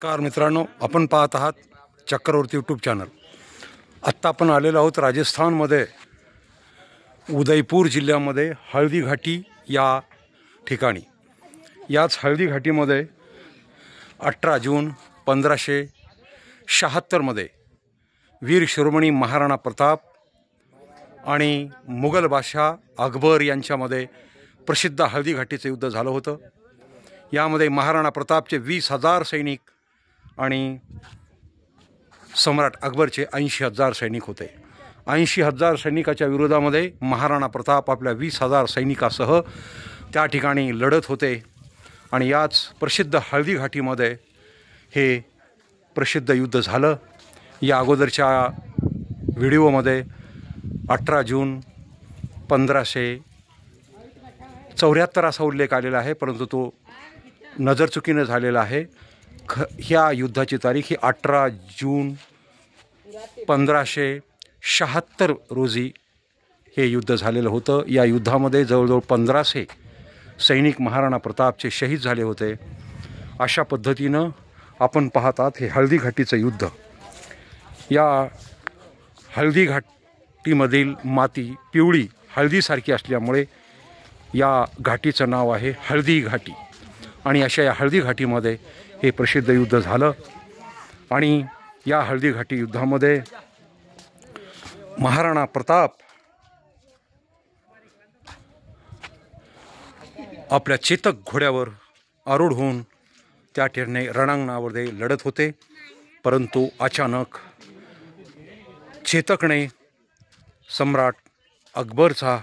नमस्कार मित्रांनो, आपण पाहत आहात चक्रवर्ती यूट्यूब चॅनल। आत्ता आपण आलेलो आहोत राजस्थानमध्ये उदयपूर जिल्ह्यामध्ये हळदी घाटी या ठिकाणी। याच हळदी घाटीमध्ये 18 जून 1576 मध्ये वीर शिरोमणी महाराणा प्रताप आणि मुघल बादशाह अकबर यांच्यामध्ये प्रसिद्ध हळदी घाटीचे युद्ध झालं होतं। यामध्ये महाराणा प्रतापचे 20,000 सैनिक आणि सम्राट अकबरचे 80,000 सैनिक होते। 80,000 सैनिकाच्या विरोधामध्ये महाराणा प्रताप आपल्या 20,000 सैनिकासह त्या ठिकाणी लढत होते। आणि याच प्रसिद्ध हळदी घाटीमध्ये हे प्रसिद्ध युद्ध झालं। या अगोदरच्या व्हिडिओमध्ये 18 जून 1574 असा उल्लेख आलेला आहे, परंतु तो नजरचुकीने झालेला आहे। ह्या युद्धाची तारीख ही 18 जून 1576 रोजी हे युद्ध झालेलं होतं। या युद्धामध्ये जवळजवळ 1500 सैनिक महाराणा प्रतापचे शहीद झाले होते। अशा पद्धतीनं आपण पाहत आहात हे हळदी घाटीचं युद्ध। या हळदी घाटीमधील माती पिवळी हळदीसारखी असल्यामुळे या घाटीचं नाव आहे हळदी घाटी। आणि अशा या हळदी घाटीमध्ये हे प्रसिद्ध युद्ध झालं। आणि या हळदी घाटी युद्धामध्ये महाराणा प्रताप आपल्या चेतक घोड्यावर आरूढ होऊन त्या ठिकाणी रणांगणामध्ये लढत होते, परंतु अचानक चेतकने सम्राट अकबरचा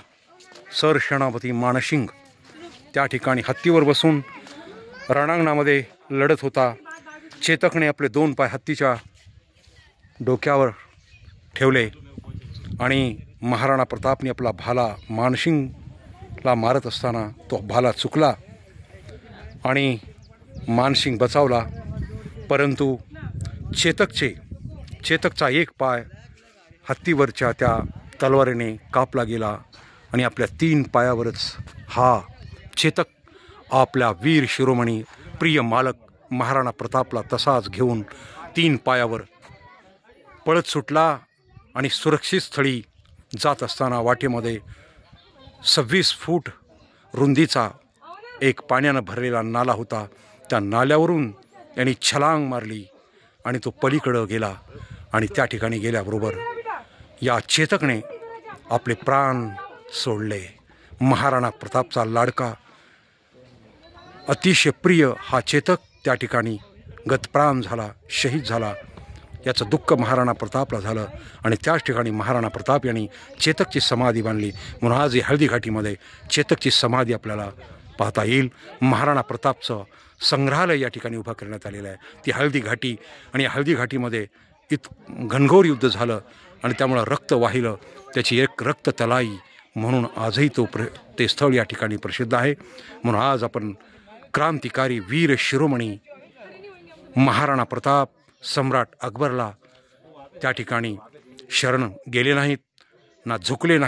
सरसेनापती मानसिंग त्या ठिकाणी हत्तीवर बसून रणांगणामध्ये लढत होता। चेतकने आपले 2 पाय हत्तीच्या डोक्यावर ठेवले आणि महाराणा प्रतापने आपला भाला मानसिंगला मारत असताना तो भाला चुकला आणि मानसिंग बचावला, परंतु चेतकचा एक पाय हत्तीवरच्या त्या तलवारीने कापला गेला आणि आपल्या 3 पायावरच हा चेतक आपल्या वीर शिरोमणी प्रिय मालक महाराणा प्रतापला तसाच घेऊन 3 पायावर पळत सुटला। आणि सुरक्षित स्थळी जात असताना वाटेमध्ये 26 फूट रुंदीचा एक पाण्यानं भरलेला नाला होता। त्या नाल्यावरून यांनी छलांग मारली आणि तो पलीकडं गेला। आणि त्या ठिकाणी गेल्याबरोबर या चेतकने आपले प्राण सोडले। महाराणा प्रतापचा लाडका अतिशय प्रिय हा चेतक त्या ठिकाणी गतप्राण झाला, शहीद झाला। याचं दुःख महाराणा प्रतापला झालं आणि त्याच ठिकाणी महाराणा प्रताप यांनी चेतकची समाधी बांधली। म्हणून आज ही हळदी घाटीमध्ये चेतकची समाधी आपल्याला पाहता येईल। महाराणा प्रतापचं संग्रहालय या ठिकाणी उभं करण्यात आलेलं आहे, ती हळदी घाटी। आणि या हळदी घाटीमध्ये घनघोर युद्ध झालं आणि त्यामुळं रक्त वाहिलं, त्याची एक रक्ततलाई म्हणून आजही ते स्थळ या ठिकाणी प्रसिद्ध आहे। म्हणून आज आपण क्रांतिकारी वीर शिरोमणी महाराणा प्रताप सम्राट अकबरला त्या ठिकाणी शरण गेले नाहीत, ना झुकले नाहीत।